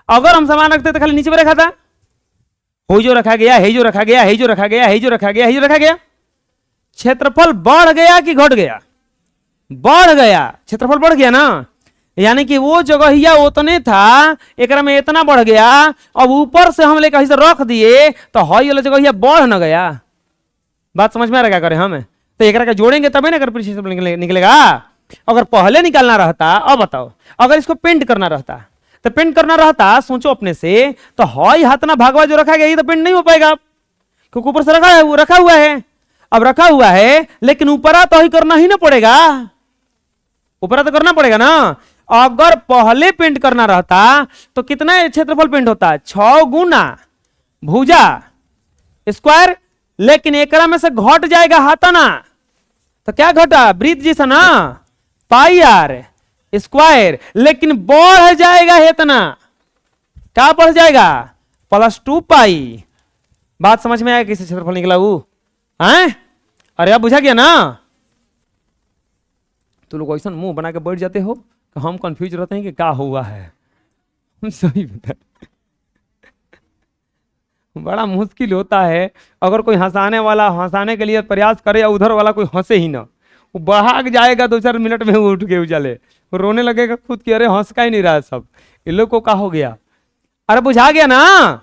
अगर हम सामान रखते तो खाली नीचे में रखा था, हो जो रखा गया, है जो रखा गया, है जो रखा गया, है जो रखा गया, है जो रखा गया, क्षेत्रफल बढ़ गया कि घट गया? बढ़ गया, क्षेत्रफल बढ़ गया ना, यानी कि वो जगह उतने था, एक में इतना बढ़ गया, अब ऊपर से हम लेकर से रख दिए तो हई वाला जगह बढ़ न गया। बात समझ में आ रहा क्या करें हम? तो एक का जोड़ेंगे तभी ना अगर निकलेगा। अगर पहले निकालना रहता, अब बताओ अगर इसको पेंट करना रहता, तो पेंट करना रहता, सोचो अपने से, तो हई हाथना भागवा जो रखा गया ये तो पेंट नहीं हो पाएगा, क्योंकि ऊपर से रखा हुआ है। अब रखा हुआ है लेकिन ऊपरा तो ही करना ही ना पड़ेगा, ऊपरा तो करना पड़ेगा ना। अगर पहले पेंट करना रहता तो कितना क्षेत्रफल पेंट होता? 6 गुना भुजा स्क्वायर, लेकिन एकरा में से घट जाएगा हाथाना, तो क्या घटा? वृत्त जैसा ना, पाई आर स्क्वायर, लेकिन बढ़ जाएगा इतना, क्या बढ़ जाएगा? +2 पाई। बात समझ में आया किसी क्षेत्रफल निकला वो है? अरे अब बुझा गया ना? तो लोग ऐसा मुंह बना के बैठ जाते हो कि हम कंफ्यूज रहते हैं कि क्या हुआ है। हम सही बता, बड़ा मुश्किल होता है अगर कोई हंसाने वाला हंसाने के लिए प्रयास करे, या उधर वाला कोई हंसे ही ना, वो भाग जाएगा 2-4 मिनट में, वो उठ के उछले, वो रोने लगेगा खुद की, अरे हंस का ही नहीं रहा सब, इन लोग को क्या हो गया? अरे बुझा गया ना?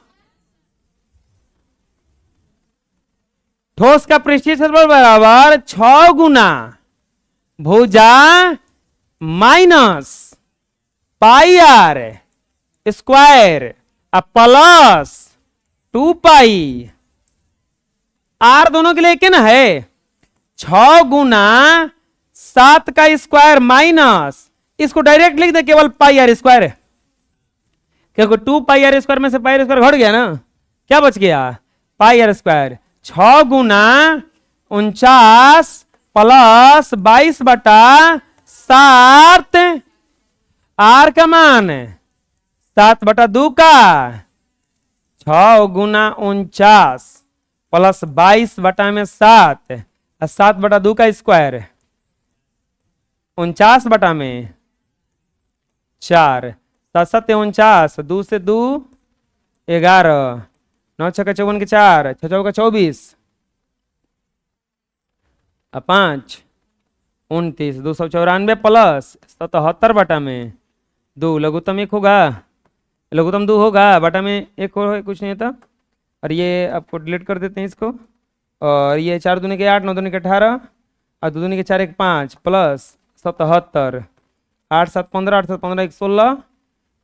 ठोस का पृष्ठीय क्षेत्रफल बराबर 6 गुना भुजा minus pi are square plus 2 pi r, दोनों के लिए एक ना है, 6 गुना 7 का स्क्वायर माइनस, इसको डायरेक्ट लिख दे केवल पाई आर स्क्वायर, क्योंकि 2 पाई आर स्क्वायर में से पाई आर स्क्वायर घट गया ना, क्या बच गया? Pi are square. 6 गुना 49 प्लस 22/7, आर का मान 7/2 का, 6 गुना 49 प्लस 22/7, 7/2 का स्क्वायर, 49/4, 7 49, 2 से 2 11, 9 6 54 के 4, 6 4 24, 5 29, 294 प्लस 77/2, लघुत्तम 1 होगा, लघुत्तम 2 होगा, बटा में 1 हो, कुछ नहीं होता, और ये आपको डिलीट कर देते हैं इसको, और ये 4 दूनी के 8, 9 दूनी के 18, और 2 दूनी के 4 1 5 प्लस 77, 8 7 15, 8 7 15 1 16,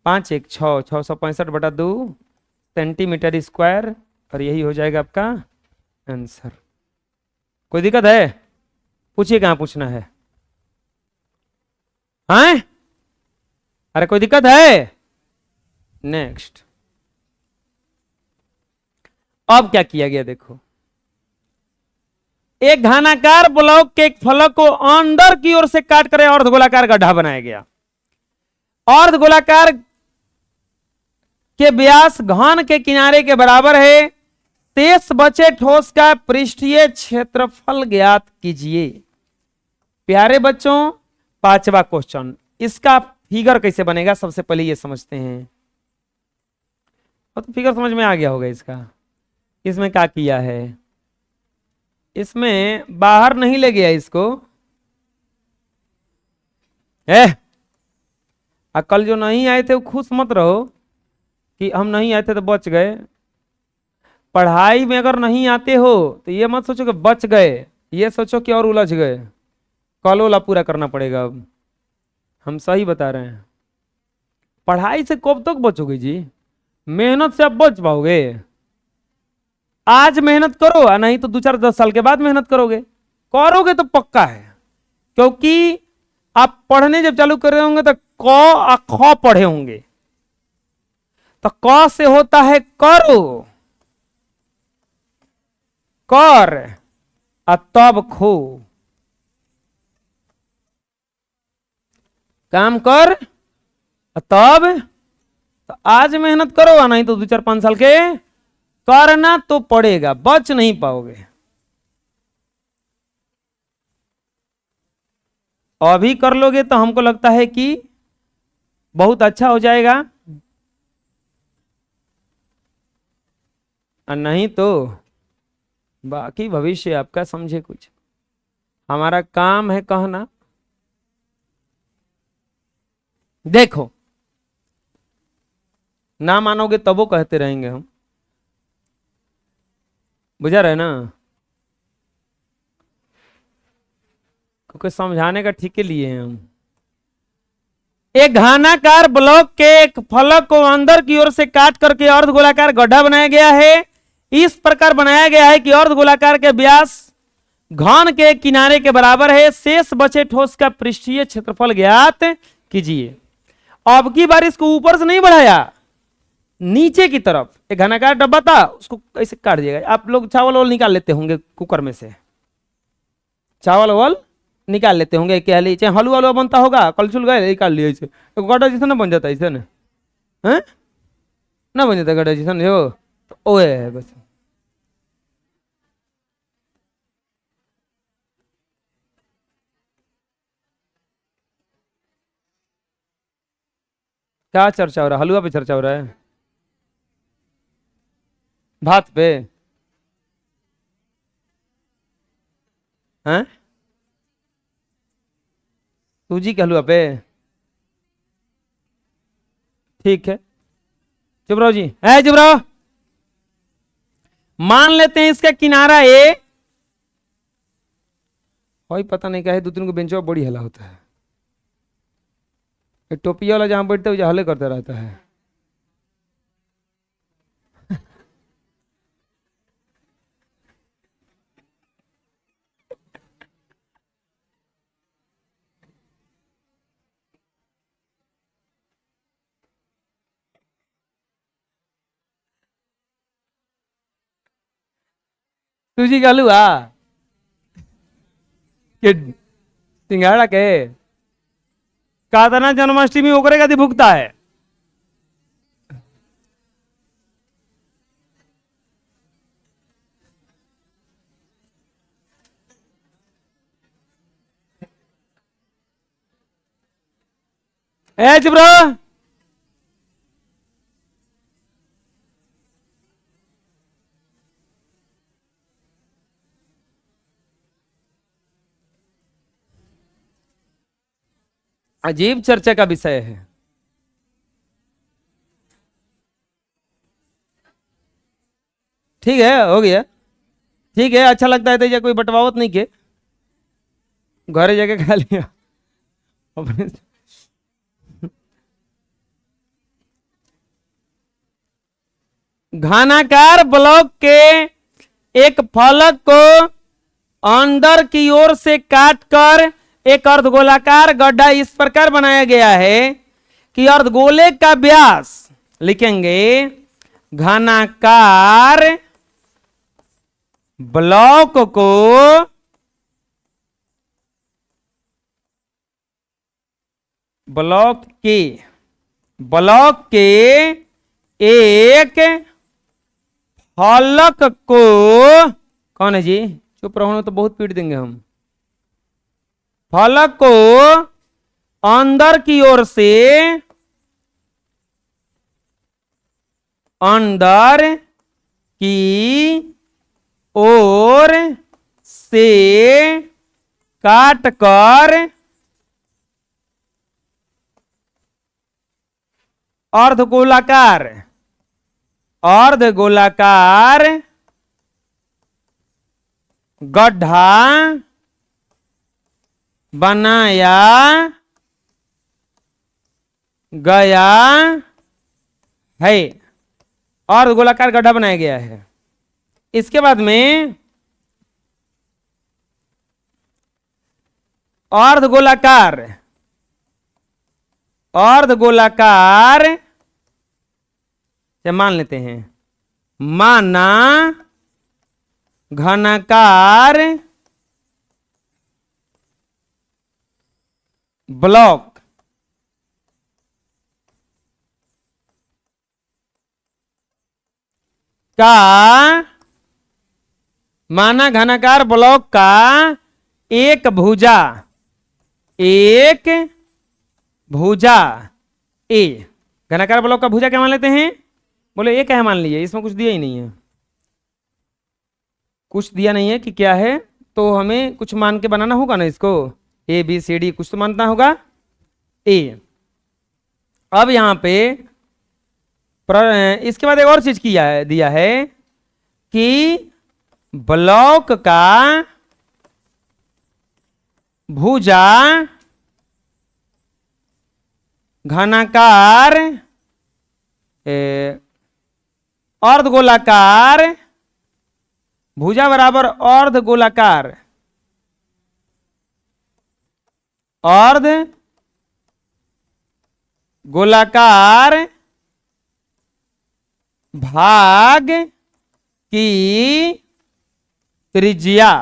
5 1 6, 665/2 सेंटीमीटर स्क्वायर, और यही हो जाएगा आपका आंसर। कोई दिक्कत है? पूछिए कहां पूछना है? हैं? अरे कोई दिक्कत है? नेक्स्ट। अब क्या किया गया देखो, एक घनाकार ब्लॉक के एक फलक को अंदर की ओर से काट कर अर्धगोलाकार गड्ढा बनाया गया। अर्धगोलाकार के व्यास घन के किनारे के बराबर है। शेष बचे ठोस का पृष्ठीय क्षेत्रफल ज्ञात कीजिए। प्यारे बच्चों, पांचवा क्वेश्चन, इसका फिगर कैसे बनेगा सबसे पहले ये समझते हैं। तो फिगर समझ में आ गया होगा इसका। इसमें क्या किया है, इसमें बाहर नहीं ले गया इसको। कल जो नहीं आए थे वो खुश मत रहो कि हम नहीं आए थे तो बच गए। पढ़ाई में अगर नहीं आते हो तो ये मत सोचो कि बच गए, ये सोचो कि और उलझ गए। कल वाला पूरा करना पड़ेगा। अब हम सही बता रहे हैं। पढ़ाई से कब तक बचोगे जी? मेहनत से अब बच पाओगे। आज मेहनत करो, नहीं तो 2-4-10 साल के बाद मेहनत करोगे। करोगे तो पक्का है, क्योंकि आप पढ़ने जब चालू कर रहे होंगे तो क और ख पढ़े होंगे। तो क से होता है करो, कर और तब खो। काम कर तब, तो आज मेहनत करो, नहीं तो 2-4-5 साल के करना तो पड़ेगा, बच नहीं पाओगे। अभी कर लोगे तो हमको लगता है कि बहुत अच्छा हो जाएगा, और नहीं तो बाकी भविष्य आपका समझे कुछ। हमारा काम है कहना। देखो, ना मानोगे तब वो कहते रहेंगे हम, बुझा रहे ना? क्योंकि समझाने का ठीक लिए हैं हम। एक घनाकार ब्लॉक के एक फलक को अंदर की ओर से काट करके अर्धगोलाकार गड्ढा बनाया गया है। इस प्रकार बनाया गया है कि अर्धगोलाकार के व्यास घन के किनारे के बराबर है। शेष बचे ठोस का पृष्ठीय क्षेत्रफल ज्ञात कीजिए। अब की बार इसको ऊपर से नहीं बढ़ाया, नीचे की तरफ एक घनाकार डब्बा था, उसको ऐसे काट दिएगा। आप लोग चावल वावल निकाल लेते होंगे कुकर में से, चावल वावल निकाल लेते होंगे, क्या ले चाहे हलवा हलवा बनता होगा, कलछुल गए निकाल लिया ऐसे, तो गड्ढा जैसा ना बन जाता ऐसे ना, हैं ना बन जाता गड्ढा जैसा हो, तो ओए है बस। क्या चर्चा हो रहा है? हलवा पे चर्चा हो रहा है? भात पे? हैं? सूजी के हलवा पे? ठीक है, चुप रहो जी, है चुप रहो। मान लेते हैं इसका किनारा ए, भाई पता नहीं क्या है, 2-3 को बेंचों पर बड़ी हला होता है। टोपी वाला जहां बैठते है हले करता रहता है। सूजी का हलवा के सिंघाड़ा के कातना जन्माष्टमी ओकरे का भुगता है। ए चुप रहो। अजीब चर्चा का विषय है। ठीक है, हो गया, ठीक है, अच्छा लगता है तो कोई बटवावत नहीं के, घरे जाके खा लिया अपने। घनाकार ब्लॉक के एक फलक को अंदर की ओर से काटकर एक अर्धगोलाकार गड्ढा इस प्रकार बनाया गया है कि अर्धगोले का व्यास लिखेंगे घनाकार ब्लॉक को ब्लॉक के एक फलक को, कौन है जी, चुप रहो तो बहुत पीट देंगे हम। फलक को अंदर की ओर से, अंदर की ओर से काटकर अर्धगोलाकार गड्ढा बनाया गया है। अर्धगोलाकार गड्ढा बनाया गया है। इसके बाद में अर्धगोलाकार से मान लेते हैं, माना घनाकार ब्लॉक का, माना घनाकार ब्लॉक का एक भुजा ए, घनाकार ब्लॉक का भुजा क्या मान लेते हैं, बोले ए क्या है मान लीजिए, इसमें कुछ दिया ही नहीं है, कुछ दिया नहीं है कि क्या है, तो हमें कुछ मान के बनाना होगा ना इसको, ए बी सी डी कुछ तो मानना होगा ए। अब यहां पे इसके बाद एक और चीज दिया है कि ब्लॉक का भुजा घनाकार अर्धगोलाकार, भुजा बराबर अर्धगोलाकार भाग की त्रिज्या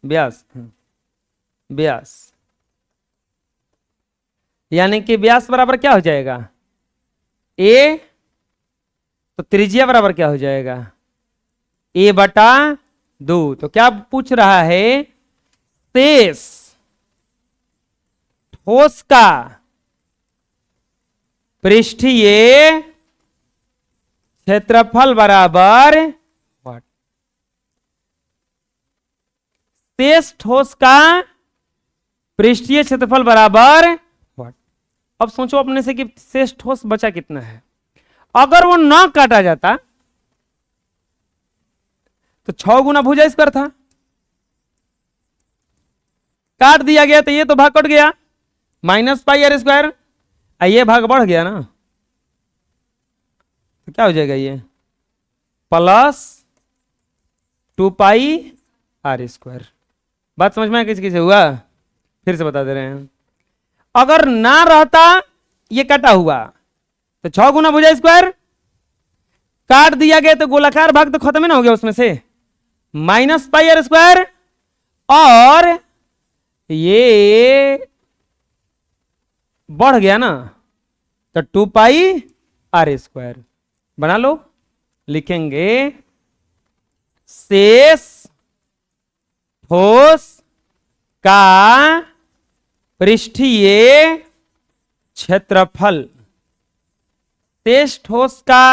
व्यास यानी कि व्यास बराबर क्या हो जाएगा, ए, तो त्रिज्या बराबर क्या हो जाएगा, ए बटा 2। तो क्या पूछ रहा है, शेष ठोस का पृष्ठीय क्षेत्रफल बराबर व्हाट, शेष ठोस का पृष्ठीय क्षेत्रफल बराबर व्हाट। अब सोचो अपने से कि शेष ठोस बचा कितना है, अगर वो ना काटा जाता तो 6 गुना भुजा स्क्वायर था, काट दिया गया तो ये तो भाग कट गया, माइनस पाई आर स्क्वायर, ये भाग बढ़ गया ना, तो क्या हो जाएगा, ये प्लस 2 पाई आर स्क्वायर। बात समझ में किस किसे हुआ, फिर से बता दे रहे हैं, अगर ना रहता ये कटा हुआ तो 6 गुना भुजा स्क्वायर, काट दिया गया तो गोलाकार भाग तो खत्म ही ना हो गया उसमें से, माइनस पाई आर स्क्वायर, और ये बढ़ गया ना तो 2 पाई आर स्क्वायर। बना लो, लिखेंगे शेष ठोस का पृष्ठीय क्षेत्रफल, शेष ठोस का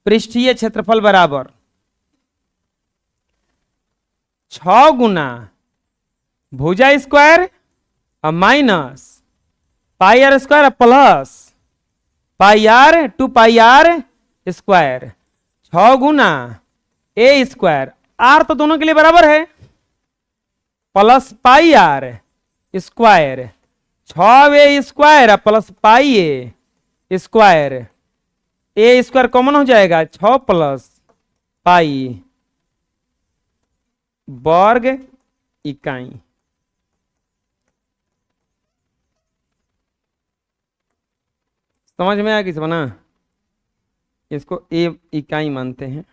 पृष्ठीय क्षेत्रफल बराबर 6 गुना भुजा स्क्वायर और minus pi are square plus pi r 2 pi are square, 6 गुना ए स्क्वायर, आर तो दोनों के लिए बराबर है, plus pi are square, 6 square plus pi a square, a square common हो जाएगा, 6 प्लस पाई वर्ग इकाई। समझ में आया किस बना? इसको ए इकाई मानते हैं,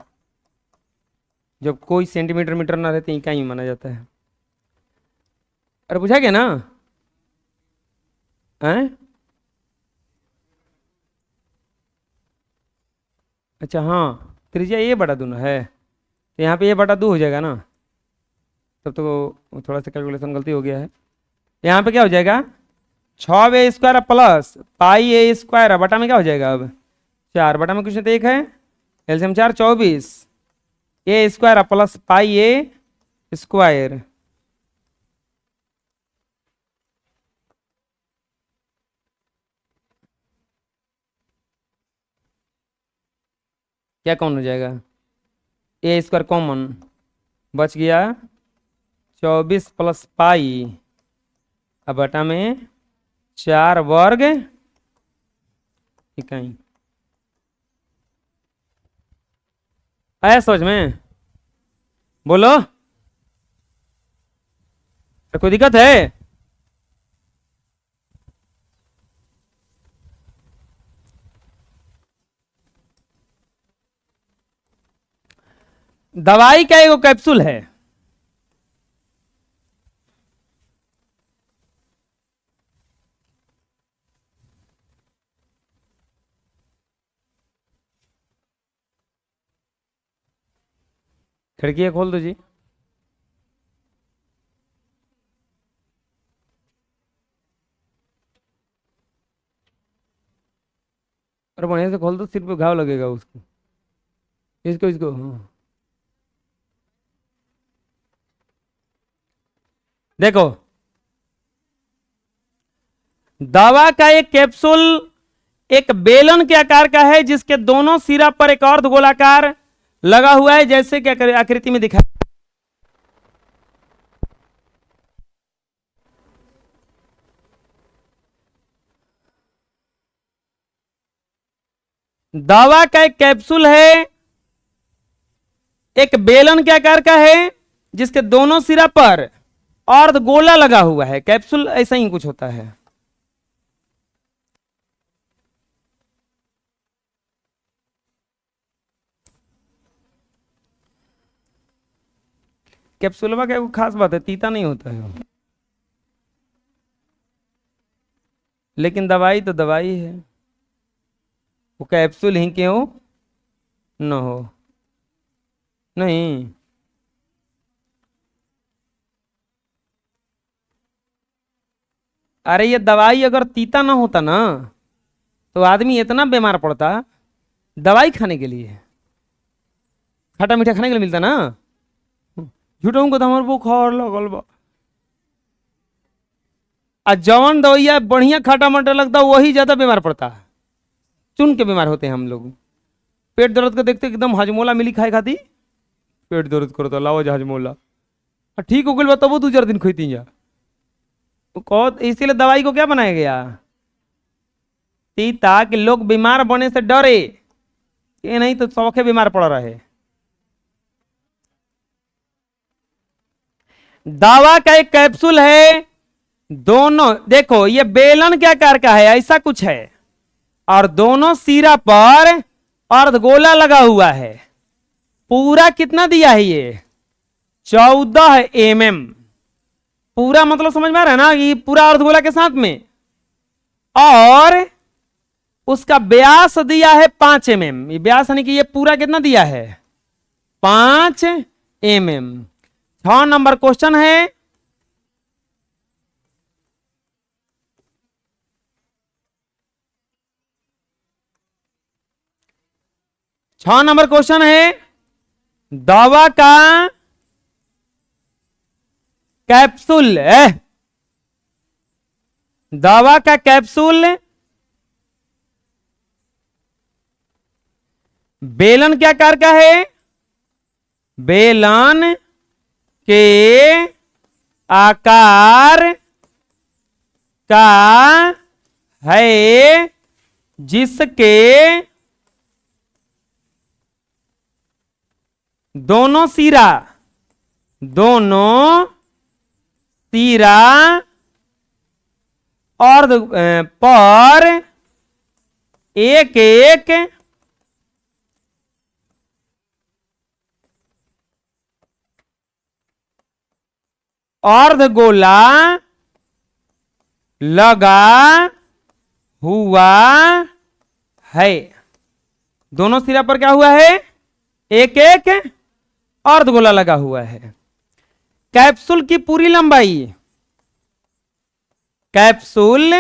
जब कोई सेंटीमीटर मीटर ना रहते इकाई माना जाता है। अरे पूछा क्या ना? हैं? अच्छा हाँ, त्रिज्या ए बटा दो ना है, तो यहाँ पे ए बटा दो हो जाएगा ना, तब तो थोड़ा सा कैलकुलेशन गलती हो गया है। यहाँ पे क्या हो जाएगा? 6a² plus pi a square बटा में क्या हो जाएगा अब? 4 बटा में कुछ नहीं तो 1 है, LCM 4 24 A square plus pi a square. क्या कौन हो जाएगा? ए स्क्वायर कॉमन बच गया, 24 प्लस पाई अब बटा में 4 वर्ग इकाई। आया समझ में? बोलो, कोई दिक्कत है? दवाई का एक कैप्सूल है, खिड़की खोल दो जी। अरे बढ़िया से खोल दो, सिर पे घाव लगेगा उसको, इसको इसको हाँ। देखो, दवा का एक कैप्सूल एक बेलन के आकार का है, जिसके दोनों सिरा पर एक अर्ध गोलाकार लगा हुआ है, जैसे कि आकृति में दिखा। दवा का एक कैप्सूल है, एक बेलन के आकार का है, जिसके दोनों सिरा पर अर्ध गोला लगा हुआ है। कैप्सूल ऐसा ही कुछ होता है। कैप्सूलवा का खास बात है, तीता नहीं होता है, लेकिन दवाई तो दवाई है, वो कैप्सूल ही क्यों न हो। नहीं, अरे ये दवाई अगर तीता ना होता ना, तो आदमी इतना बीमार पड़ता दवाई खाने के लिए। खट्टा मीठा खाने के लिए मिलता ना, झूठों को तो हमारे बुखार लगल बा, आ जवन दवाइया बढ़िया खट्टा मीठा लगता वही ज्यादा बीमार पड़ता है। चुन के बीमार होते हैं हम लोग। पेट दर्द को देखते एकदम हजमोला मिली खाए खाती, पेट दर्द करो तो लाओ हजमोला, ठीक हो गई तब 2-4 दिन खोती जा। कहो इसीलिए दवाई को क्या बनाया गया? तीता, कि लोग बीमार बने से डरे, ये नहीं तो सौखे बीमार पड़ रहे। दवा का एक कैप्सूल है, दोनों देखो ये बेलन के आकार का है, ऐसा कुछ है, और दोनों सिरा पर अर्धगोला लगा हुआ है। पूरा कितना दिया है ये? 14 mm। पूरा मतलब समझ में आ रहा है ना, कि पूरा अर्धगोला के साथ में, और उसका व्यास दिया है 5 mm। ये व्यास यानी कि ये पूरा कितना दिया है? 5 mm। 6 नंबर क्वेश्चन है, दवा का कैप्सूल है, दवा का कैप्सूल बेलन के आकार का है, बेलन के आकार का है, जिसके दोनों सिरा, दोनों सिरा अर्ध पर एक एक अर्धगोला लगा हुआ है। दोनों सिरा पर क्या हुआ है? एक एक अर्धगोला लगा हुआ है। कैप्सूल की पूरी लंबाई, कैप्सूल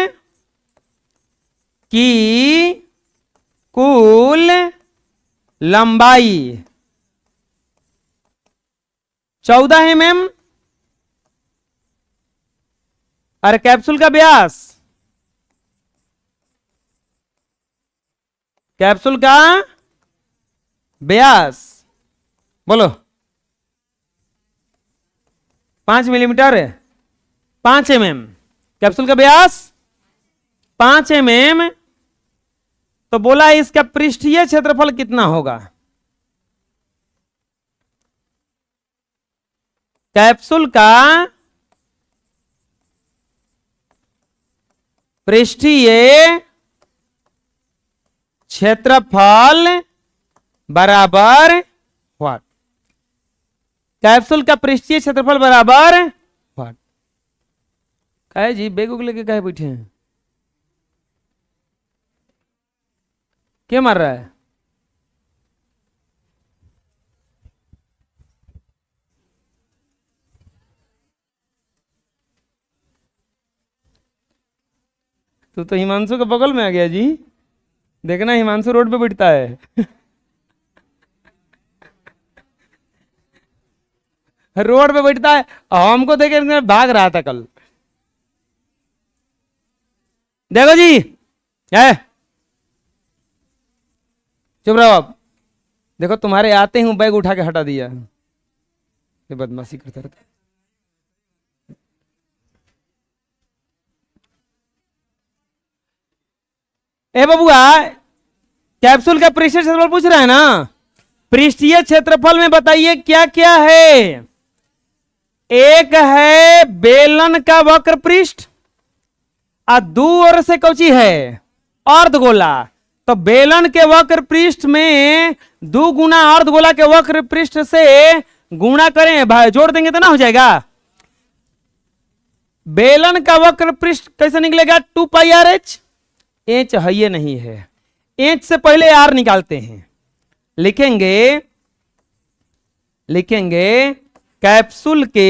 की कुल लंबाई 14 mm और कैप्सूल का व्यास, कैप्सूल का व्यास बोलो 5 मिलीमीटर, 5 mm। कैप्सूल का व्यास 5 mm। तो बोला इसका पृष्ठीय क्षेत्रफल कितना होगा? कैप्सूल का पृष्ठीय क्षेत्रफल बराबर व्हाट? कैप्सूल का पृष्ठीय क्षेत्रफल बराबर व्हाट? कहे जी बेग उग लेके कहे बैठे हैं? क्या मार रहा है? तू तो हिमांशु के बगल में आ गया जी। देखना हिमांशु रोड पे बैठता है। रोड पे बैठता है, हमको देखे भाग रहा था कल। देखो जी, है चुप रहो आप। देखो तुम्हारे आते ही बैग उठा के हटा दिया। ये बदमाशी करता रहता। ए बबुआ, कैप्सूल का पृष्ठीय क्षेत्रफल पूछ रहा है ना? पृष्ठीय क्षेत्रफल में बताइए क्या क्या है? एक है बेलन का वक्र पृष्ठ और दूर से कौची है? अर्धगोला। तो बेलन के वक्र पृष्ठ में 2 गुना अर्धगोला के वक्र पृष्ठ से गुणा करें, भाई जोड़ देंगे तो ना हो जाएगा। बेलन का वक्र पृष्ठ कैसे निकलेगा? 2 पाई आर एच। एच है ये नहीं है, एच से पहले आर निकालते हैं। लिखेंगे कैप्सूल के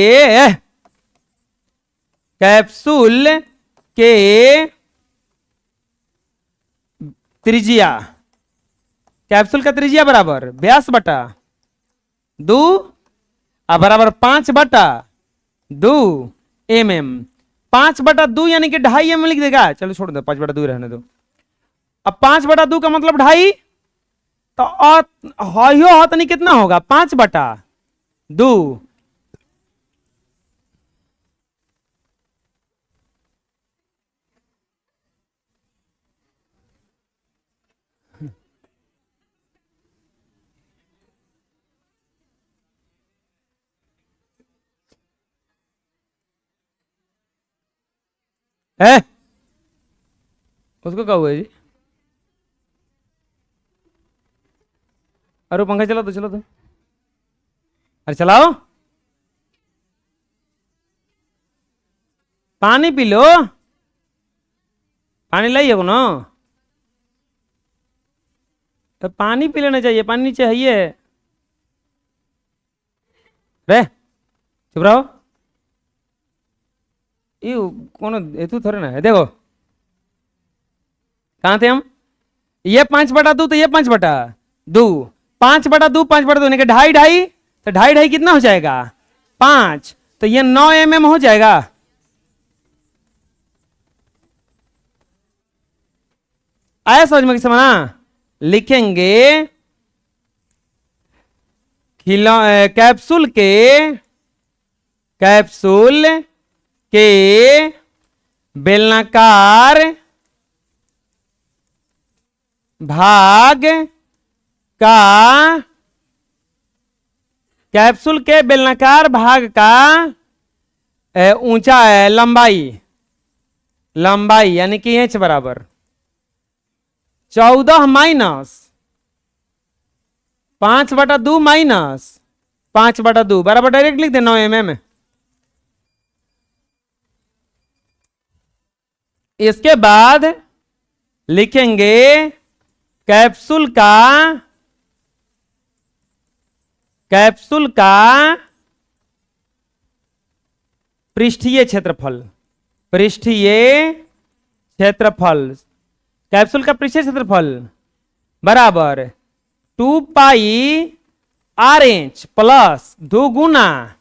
त्रिज्या, कैप्सूल का त्रिज्या बराबर व्यास बटा 2 और बराबर 5/2 mm। 5/2 यानी कि 2.5 mm लिख देगा। चलो छोड़ दो, 5/2 रहने दो। अब 5/2 का मतलब 2.5, तो हयो हतनी कितना होगा? 5/2। है उसको क्या हुआ जी? अरे पंखा चला दो, चलो तो, अरे चलाओ, पानी पी लो, पानी लाइए ना। तो पानी पी लेना चाहिए, पानी नीचे है ये। रे चुप रहो, ये कौन एतु थोड़े ना है। देखो कहां थे हम? ये 5/2 तो ये 5/2, 5/2 5/2 यानी कि 2.5 तो 2.5 कितना हो जाएगा? 5। तो ये 9 mm हो जाएगा। आया समझ में? समझना। लिखेंगे कैप्सूल के बेलनाकार भाग का कैप्सूल के बेलनाकार भाग का ऊंचा है लंबाई यानी कि h बराबर 14 माइनस 5/2 माइनस 5/2 बराबर डायरेक्ट लिख दे 9 mm। इसके बाद लिखेंगे कैप्सूल का पृष्ठीय क्षेत्रफल कैप्सूल का पृष्ठीय क्षेत्रफल बराबर 2 पाई RH प्लस 2 गुना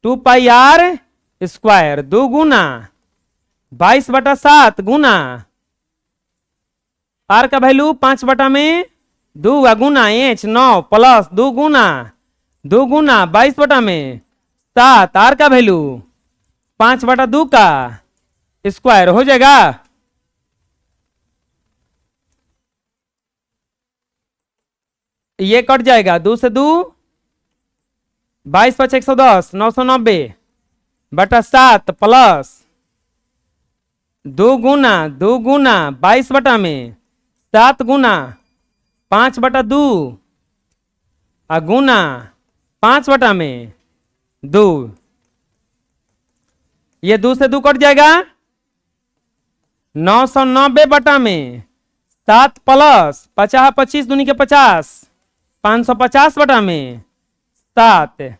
2 पाई R स्क्वायर 2 गुना 22/7 गुना R का वैल्यू 5/2 गुना H 9 प्लस 2 गुना 22/7 R का वैल्यू 5/2 का स्क्वायर हो जाएगा। ये कट जाएगा 2 से 2 22 × 110 990/7 प्लस 2 गुना 22/7 गुना 5/2 गुना 5/2 ये 2 से 2 कट जाएगा 990/7 प्लस 50 25 दूनी के 50 550/7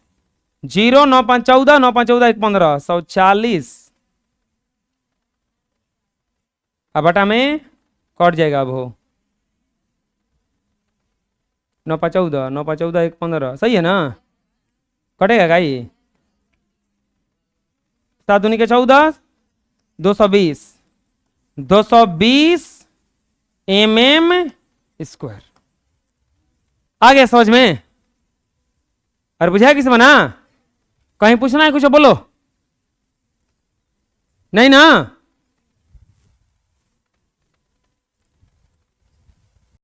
0 9 5 14 9 5 14 1 15 140 अब बटा में कट जाएगा। अब हो 9 5 14 9 5 14 1 15 सही है ना, कटेगा का ये 7 दूनी के 14 220 mm स्क्वायर। आ गया समझ में और बुझाया किसी बना, कहीं पूछना है कुछ बोलो नहीं ना।